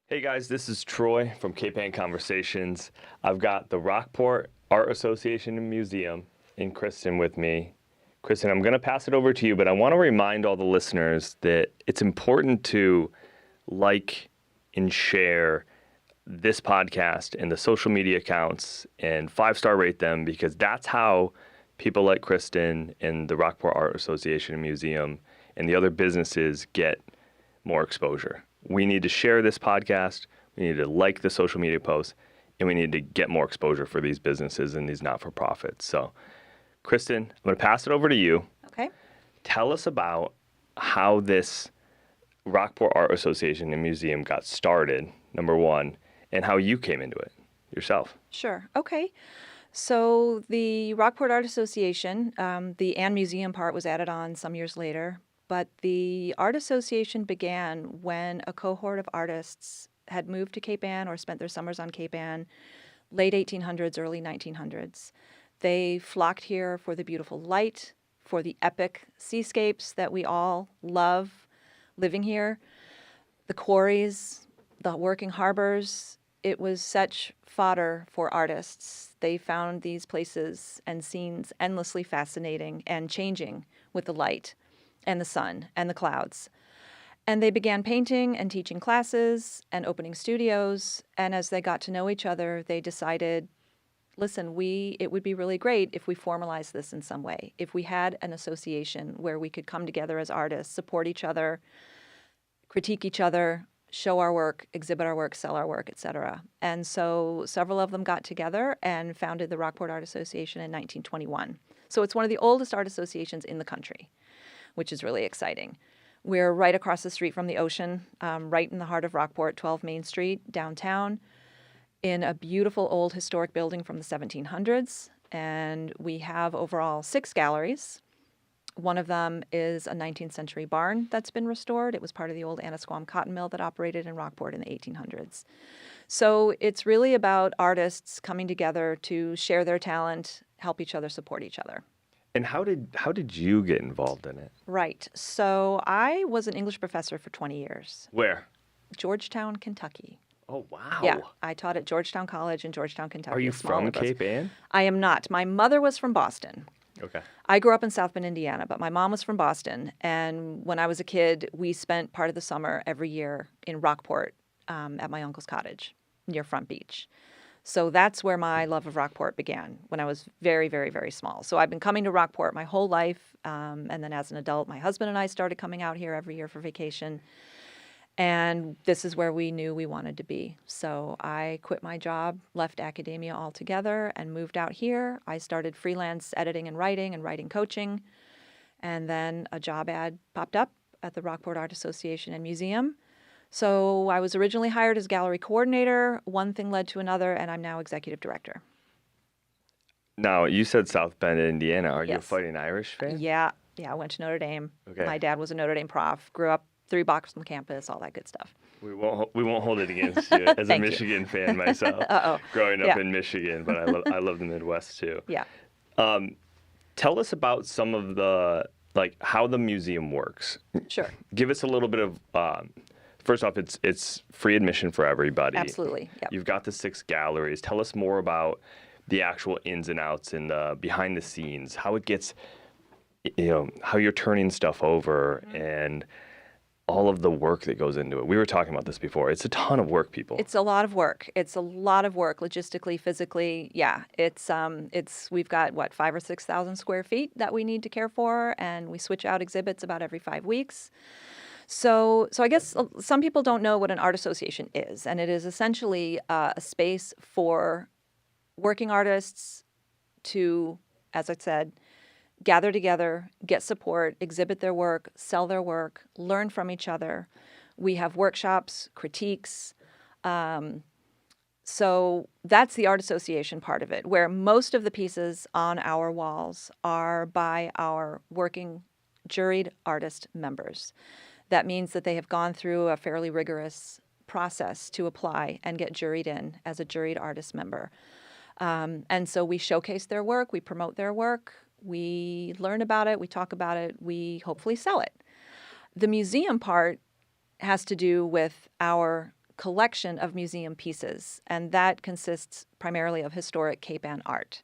Hey guys, this is Troy from Cape Ann Conversations. I've got the Rockport Art Association Museum and Kristin with me. Kristin, I'm going to pass it over to you, but I want to remind all the listeners that it's important to like and share this podcast and the social media accounts and 5-star rate them, because that's how people like Kristin and the Rockport Art Association Museum and the other businesses get more exposure. We need to share this podcast, we need to like the social media posts, and we need to get more exposure for these businesses and these not-for-profits. So, Kristin, I'm going to pass it over to you. Okay. Tell us about how this Rockport Art Association and Museum got started, number one, and how you came into it yourself. Sure. Okay. So the Rockport Art Association, the and museum part was added on some years later. But the Art Association began when a cohort of artists had moved to Cape Ann or spent their summers on Cape Ann, late 1800s, early 1900s. They flocked here for the beautiful light, for the epic seascapes that we all love living here, the quarries, the working harbors. It was such fodder for artists. They found these places and scenes endlessly fascinating and changing with the light and the sun and the clouds. And they began painting and teaching classes and opening studios. And as they got to know each other, they decided, listen, it would be really great if we formalized this in some way, if we had an association where we could come together as artists, support each other, critique each other, show our work, exhibit our work, sell our work, etc. And so several of them got together and founded the Rockport Art Association in 1921. So it's one of the oldest art associations in the country, which is really exciting. We're right across the street from the ocean, right in the heart of Rockport, 12 Main Street, downtown, in a beautiful old historic building from the 1700s. And we have overall 6 galleries. One of them is a 19th century barn that's been restored. It was part of the old Annisquam cotton mill that operated in Rockport in the 1800s. So it's really about artists coming together to share their talent, help each other, support each other. And how did you get involved in it? Right. So I was an English professor for 20 years. Where? Georgetown, Kentucky. Oh, wow. Yeah, I taught at Georgetown College in Georgetown, Kentucky. Are you from Cape Ann? I am not. My mother was from Boston. Okay. I grew up in South Bend, Indiana, but my mom was from Boston. And when I was a kid, we spent part of the summer every year in Rockport at my uncle's cottage near Front Beach. So that's where my love of Rockport began, when I was very, very, very small. So I've been coming to Rockport my whole life. And then as an adult, my husband and I started coming out here every year for vacation. And this is where we knew we wanted to be. So I quit my job, left academia altogether, and moved out here. I started freelance editing and writing coaching. And then a job ad popped up at the Rockport Art Association and Museum. So I was originally hired as gallery coordinator. One thing led to another, and I'm now executive director. Now, you said South Bend, Indiana. Are you a Yes. Fighting Irish fan? Yeah, I went to Notre Dame. Okay. My dad was a Notre Dame prof. Grew up 3 blocks from campus, all that good stuff. We won't hold it against you as a Thank you. Michigan fan myself. Uh-oh. Growing up Yeah. in Michigan, but I love the Midwest too. Yeah. Tell us about some of the, how the museum works. Sure. Give us a little bit of, first off, it's free admission for everybody. Absolutely. Yep. You've got the 6 galleries. Tell us more about the actual ins and outs and the behind the scenes, how it gets, how you're turning stuff over and all of the work that goes into it. We were talking about this before. It's a ton of work, people. It's a lot of work. It's a lot of work, logistically, physically. Yeah, we've got 5,000 or 6,000 square feet that we need to care for, and we switch out exhibits about every 5 weeks. So I guess some people don't know what an art association is, and it is essentially a space for working artists to, as I said, gather together, get support, exhibit their work, sell their work, learn from each other. We have workshops, critiques. So that's the art association part of it, where most of the pieces on our walls are by our working juried artist members. That means that they have gone through a fairly rigorous process to apply and get juried in as a juried artist member. And so we showcase their work, we promote their work, we learn about it, we talk about it, we hopefully sell it. The museum part has to do with our collection of museum pieces, and that consists primarily of historic Cape Ann art.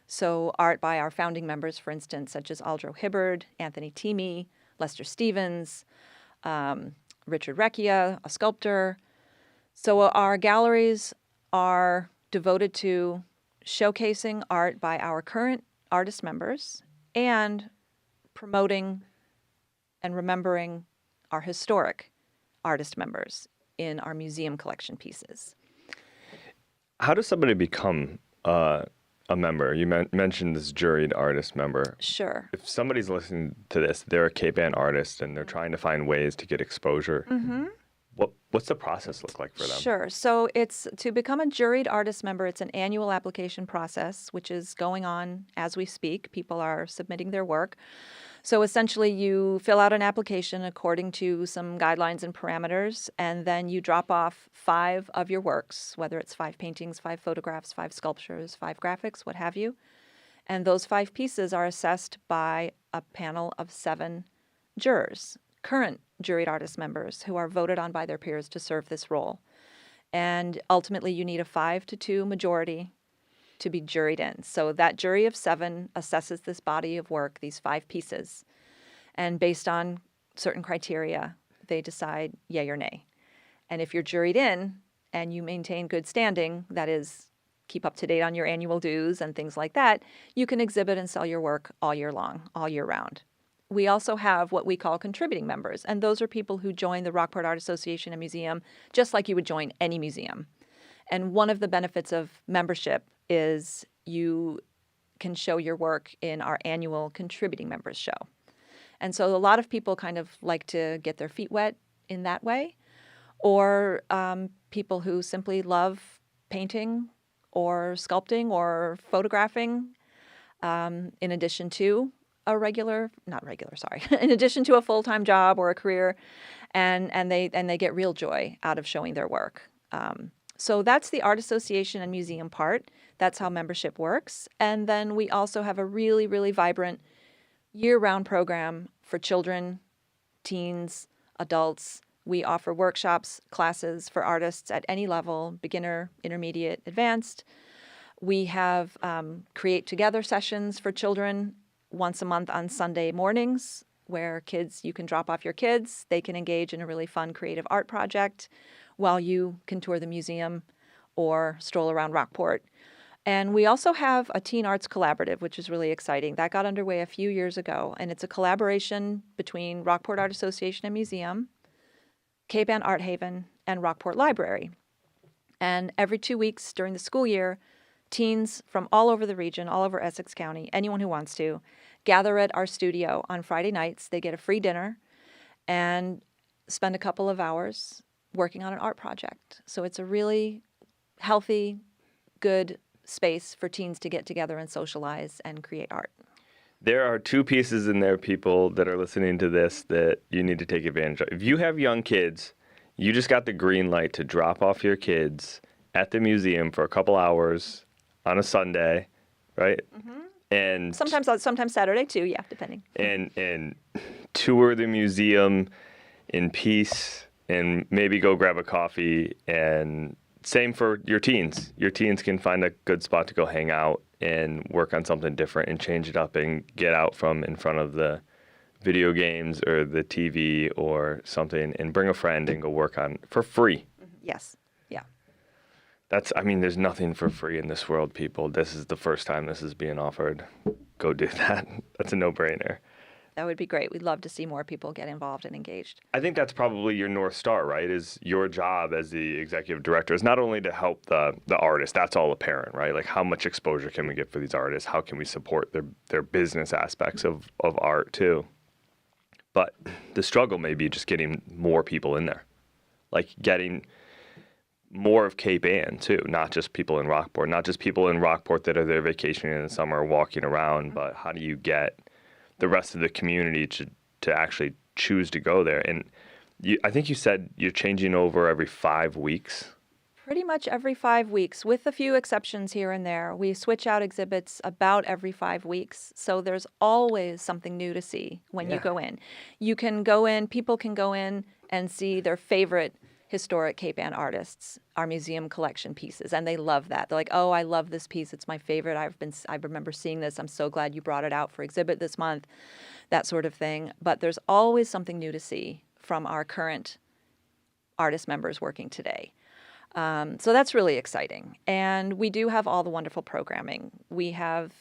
So art by our founding members, for instance, such as Aldro Hibbard, Anthony Teamy, Lester Stevens, Richard Recchia, a sculptor. So our galleries are devoted to showcasing art by our current artist members and promoting and remembering our historic artist members in our museum collection pieces. How does somebody become a member? You mentioned this juried artist member. Sure. If somebody's listening to this, they're a Cape Ann artist and they're trying to find ways to get exposure. Mm-hmm. What's the process look like for them? Sure. So it's to become a juried artist member, it's an annual application process, which is going on as we speak. People are submitting their work. So essentially, you fill out an application according to some guidelines and parameters, and then you drop off 5 of your works, whether it's 5 paintings, 5 photographs, 5 sculptures, 5 graphics, what have you. And those 5 pieces are assessed by a panel of 7 jurors, current juried artist members who are voted on by their peers to serve this role. And ultimately, you need a 5-2 majority to be juried in. So that jury of 7 assesses this body of work, these 5 pieces, and based on certain criteria, they decide yay or nay. And if you're juried in and you maintain good standing, that is, keep up to date on your annual dues and things like that, you can exhibit and sell your work all year long, all year round. We also have what we call contributing members, and those are people who join the Rockport Art Association and Museum just like you would join any museum. And one of the benefits of membership is you can show your work in our annual contributing members show. And so a lot of people kind of like to get their feet wet in that way, or people who simply love painting or sculpting or photographing in addition to in addition to a full-time job or a career, and they get real joy out of showing their work. So that's the Art Association and Museum part. That's how membership works. And then we also have a really, really vibrant year-round program for children, teens, adults. We offer workshops, classes for artists at any level, beginner, intermediate, advanced. We have Create Together sessions for children once a month on Sunday mornings, where you can drop off your kids. They can engage in a really fun creative art project while you can tour the museum or stroll around Rockport. And we also have a Teen Arts Collaborative, which is really exciting. That got underway a few years ago, and it's a collaboration between Rockport Art Association and Museum, Cape Ann Art Haven, and Rockport Library. And every 2 weeks during the school year, teens from all over the region, all over Essex County, anyone who wants to, gather at our studio on Friday nights. They get a free dinner and spend a couple of hours working on an art project. So it's a really healthy, good space for teens to get together and socialize and create art. There are 2 pieces in there, people that are listening to this, that you need to take advantage of. If you have young kids, you just got the green light to drop off your kids at the museum for a couple hours on a Sunday, right? Mm-hmm. And sometimes Saturday too, yeah, depending. And tour the museum in peace and maybe go grab a coffee. And same for your teens. Your teens can find a good spot to go hang out and work on something different and change it up and get out from in front of the video games or the TV or something and bring a friend and go work on for free. Yes. Yeah. There's nothing for free in this world, people. This is the first time this is being offered. Go do that. That's a no-brainer. That would be great. We'd love to see more people get involved and engaged. I think that's probably your North Star, right? Is your job as the executive director is not only to help the artist, that's all apparent, right? Like how much exposure can we get for these artists? How can we support their business aspects of art too? But the struggle may be just getting more people in there, like getting more of Cape Ann too, not just people in Rockport, not just people in Rockport that are there vacationing in the summer, walking around, but how do you get the rest of the community to actually choose to go there? And I think you said you're changing over every 5 weeks. Pretty much every 5 weeks, with a few exceptions here and there. We switch out exhibits about every 5 weeks. So there's always something new to see when you go in. You can go in, people can go in and see their favorite historic Cape Ann artists, our museum collection pieces, and they love that. They're like, "Oh, I love this piece. It's my favorite. I remember seeing this. I'm so glad you brought it out for exhibit this month," that sort of thing. But there's always something new to see from our current artist members working today. So that's really exciting. And we do have all the wonderful programming. We have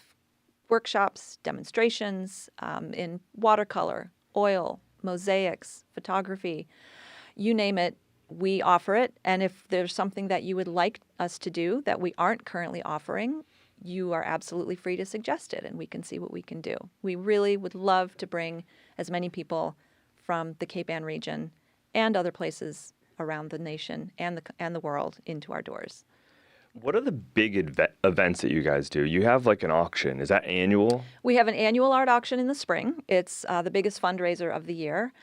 workshops, demonstrations in watercolor, oil, mosaics, photography, you name it. We offer it, and if there's something that you would like us to do that we aren't currently offering, you are absolutely free to suggest it, and we can see what we can do. We really would love to bring as many people from the Cape Ann region and other places around the nation and the world into our doors. What are the big events that you guys do? You have like an auction. Is that annual? We have an annual art auction in the spring. It's the biggest fundraiser of the year.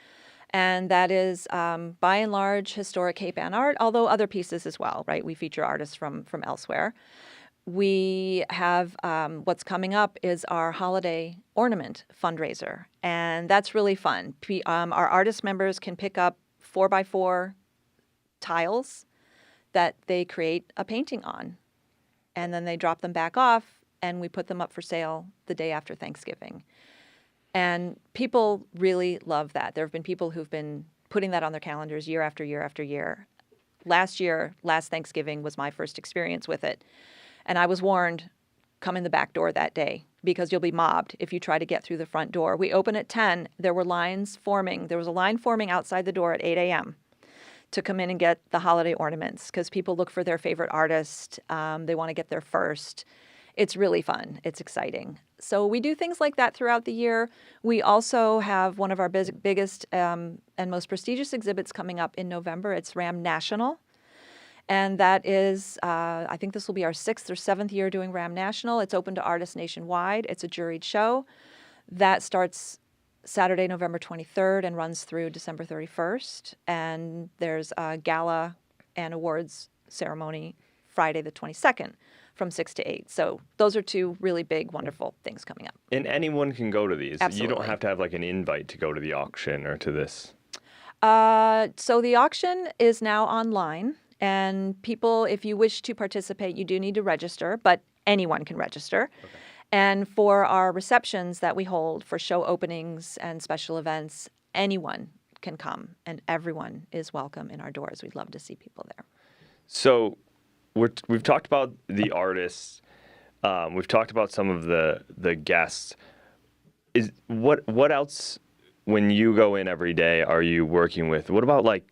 And that is, by and large, historic Cape Ann art, although other pieces as well, right? We feature artists from elsewhere. We have what's coming up is our holiday ornament fundraiser, and that's really fun. Our artist members can pick up 4x4 tiles that they create a painting on, and then they drop them back off, and we put them up for sale the day after Thanksgiving. And people really love that. There have been people who've been putting that on their calendars year after year after year. Last Thanksgiving was my first experience with it. And I was warned, come in the back door that day because you'll be mobbed if you try to get through the front door. We open at 10. There were lines forming. There was a line forming outside the door at 8 a.m. to come in and get the holiday ornaments because people look for their favorite artist. They want to get there first. It's really fun. It's exciting. So we do things like that throughout the year. We also have one of our biggest and most prestigious exhibits coming up in November. It's RAM National. And that is, I think this will be our 6th or 7th year doing RAM National. It's open to artists nationwide. It's a juried show. That starts Saturday, November 23rd and runs through December 31st. And there's a gala and awards ceremony Friday the 22nd. From 6 to 8. So those are two really big, wonderful things coming up. And anyone can go to these. Absolutely. You don't have to have like an invite to go to the auction or to this. So the auction is now online. And people, if you wish to participate, you do need to register, but anyone can register. Okay. And for our receptions that we hold for show openings and special events, anyone can come and everyone is welcome in our doors. We'd love to see people there. So we've talked about the artists. We've talked about some of the guests. What else, when you go in every day, are you working with? What about like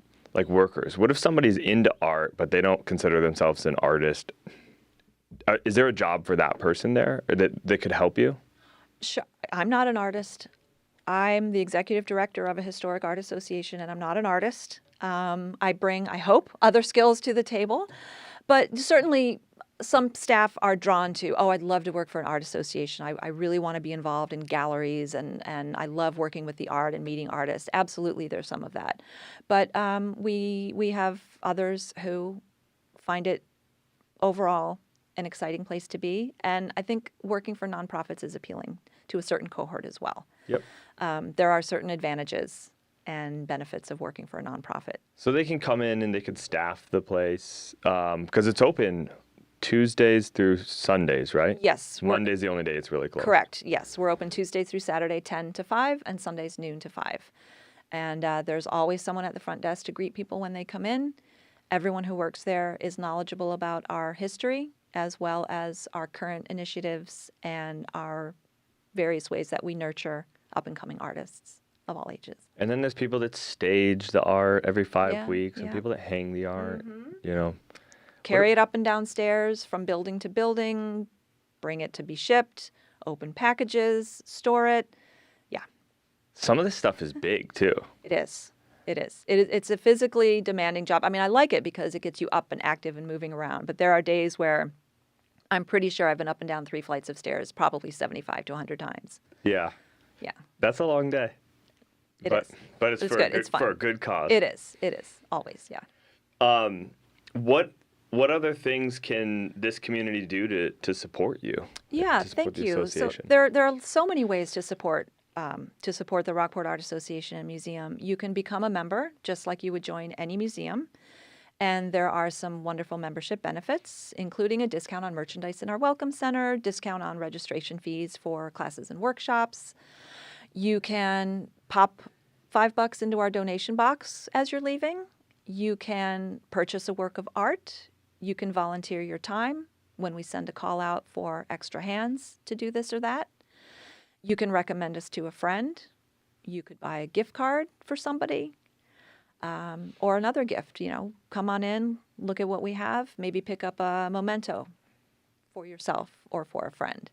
workers? What if somebody's into art but they don't consider themselves an artist? Is there a job for that person there that could help you? Sure. I'm not an artist. I'm the executive director of a historic art association, and I'm not an artist. I bring, I hope, other skills to the table. But certainly some staff are drawn to, oh, I'd love to work for an art association. I really want to be involved in galleries, and I love working with the art and meeting artists. Absolutely, there's some of that. But we have others who find it overall an exciting place to be. And I think working for nonprofits is appealing to a certain cohort as well. Yep. There are certain advantages and benefits of working for a nonprofit. So they can come in and they can staff the place because it's open Tuesdays through Sundays, right? Yes. Monday's the only day it's really closed. Correct. Yes. We're open Tuesday through Saturday, 10 to 5, and Sundays, noon to 5. And there's always someone at the front desk to greet people when they come in. Everyone who works there is knowledgeable about our history as well as our current initiatives and our various ways that we nurture up-and-coming artists of all ages. And then there's people that stage the art every 5 Yeah, weeks, and yeah. people that hang the art. You know, Carry it up and down stairs from building to building, bring it to be shipped, open packages, store it. Yeah, some of this stuff is big too. it is. It's a physically demanding job. I mean, I like it because it gets you up and active and moving around. But there are days where I'm pretty sure I've been up and down 3 flights of stairs, probably 75 to 100 times. Yeah, Yeah, that's a long day. it is. But it's, It's for good. A It's good, fun. for a good cause. It is. Always, yeah. What other things can this community do to support you? Yeah, to support thank the you. So association? there are so many ways to support the Rockport Art Association and Museum. You can become a member, just like you would join any museum. And there are some wonderful membership benefits, including a discount on merchandise in our Welcome Center, discount on registration fees for classes and workshops. You can pop $5 into our donation box as you're leaving. You can purchase a work of art. You can volunteer your time when we send a call out for extra hands to do this or that. You can recommend us to a friend. You could buy a gift card for somebody. Or another gift, come on in, look at what we have, maybe pick up a memento for yourself or for a friend.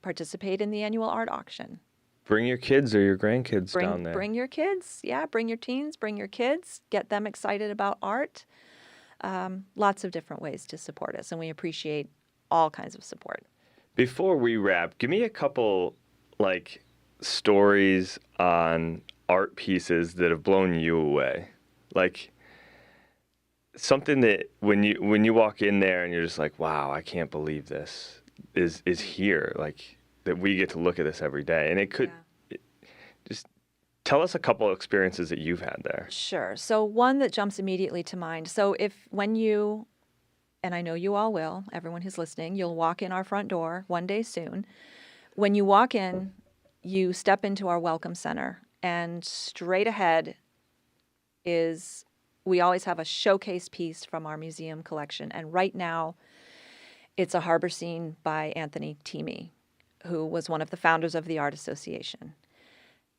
Participate in the annual art auction. Bring your kids or your grandkids down there. Bring your kids, bring your teens, bring your kids, get them excited about art. Lots of different ways to support us, and we appreciate all kinds of support. Before we wrap, give me a couple stories on art pieces that have blown you away, like something that when you walk in there and you're just like, wow, I can't believe this is here, like that we get to look at this every day. And it could just tell us a couple of experiences that you've had there. Sure. So one that jumps immediately to mind. So when you, and I know you all will, everyone who's listening, you'll walk in our front door one day soon. When you walk in, you step into our Welcome Center, and straight ahead we always have a showcase piece from our museum collection. And right now, it's a harbor scene by Anthony Teamy, who was one of the founders of the Art Association.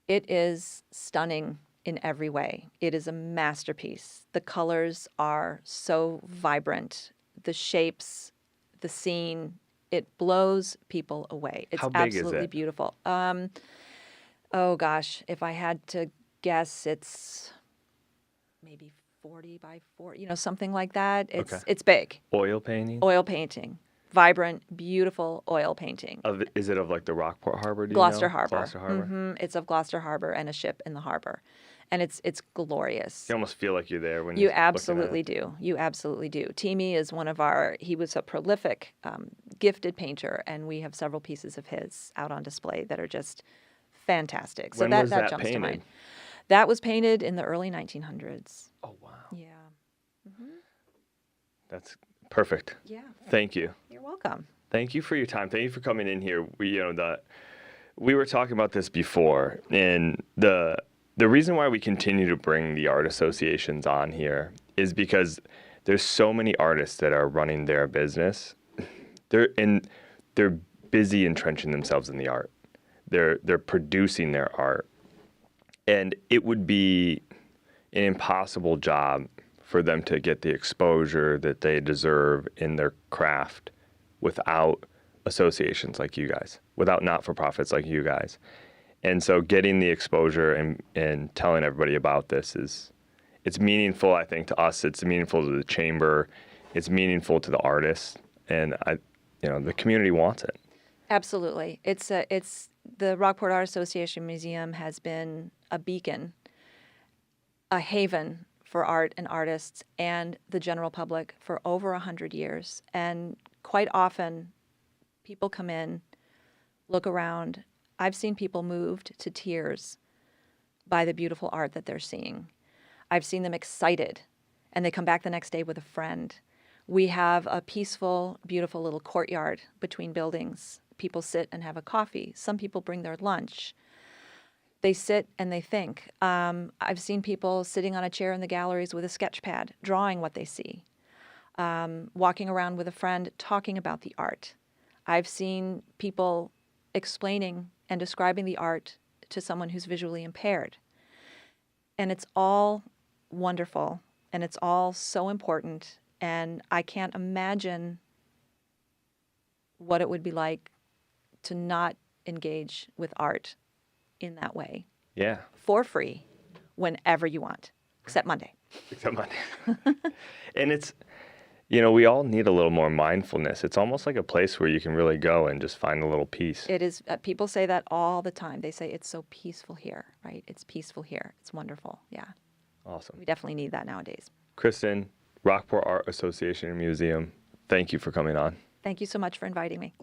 It is stunning in every way. It is a masterpiece. The colors are so vibrant. The shapes, the scene, it blows people away. It's How big is absolutely it? beautiful. Oh gosh, if I had to guess, it's maybe 40 by 40, something like that. It's big. Oil painting? Oil painting. Vibrant, beautiful oil painting. Is it of like the Rockport Harbor? Do you Gloucester know? Harbor. Gloucester Harbor. Mm-hmm. It's of Gloucester Harbor and a ship in the harbor. And it's glorious. You almost feel like you're there when You you're absolutely do. You absolutely do. Teamy is he was a prolific, gifted painter, and we have several pieces of his out on display that are just fantastic. So When was that that jumps to painted? mind. That was painted in the early 1900s. Oh, wow. Yeah. That's perfect. Yeah. Thank you. You're welcome. Thank you for your time. Thank you for coming in here. We were talking about this before, and the reason why we continue to bring the art associations on here is because there's so many artists that are running their business. They're busy entrenching themselves in the art. They're producing their art, and it would be an impossible job for them to get the exposure that they deserve in their craft without associations like you guys, without not-for-profits like you guys. And so getting the exposure and telling everybody about this it's meaningful, I think, to us. It's meaningful to the chamber. It's meaningful to the artists. And the community wants it. Absolutely. It's the Rockport Art Association Museum has been a beacon, a haven for art and artists and the general public for over 100 years. And quite often, people come in, look around. I've seen people moved to tears by the beautiful art that they're seeing. I've seen them excited, and they come back the next day with a friend. We have a peaceful, beautiful little courtyard between buildings. People sit and have a coffee. Some people bring their lunch. They sit and they think. I've seen people sitting on a chair in the galleries with a sketch pad, drawing what they see, walking around with a friend, talking about the art. I've seen people explaining and describing the art to someone who's visually impaired. And it's all wonderful, and it's all so important, and I can't imagine what it would be like to not engage with art in that way Yeah. for free whenever you want, except Monday. Except Monday. And it's, we all need a little more mindfulness. It's almost like a place where you can really go and just find a little peace. It is, people say that all the time. They say it's so peaceful here, right? It's peaceful here. It's wonderful. Yeah. Awesome. We definitely need that nowadays. Kristin, Rockport Art Association Museum, thank you for coming on. Thank you so much for inviting me.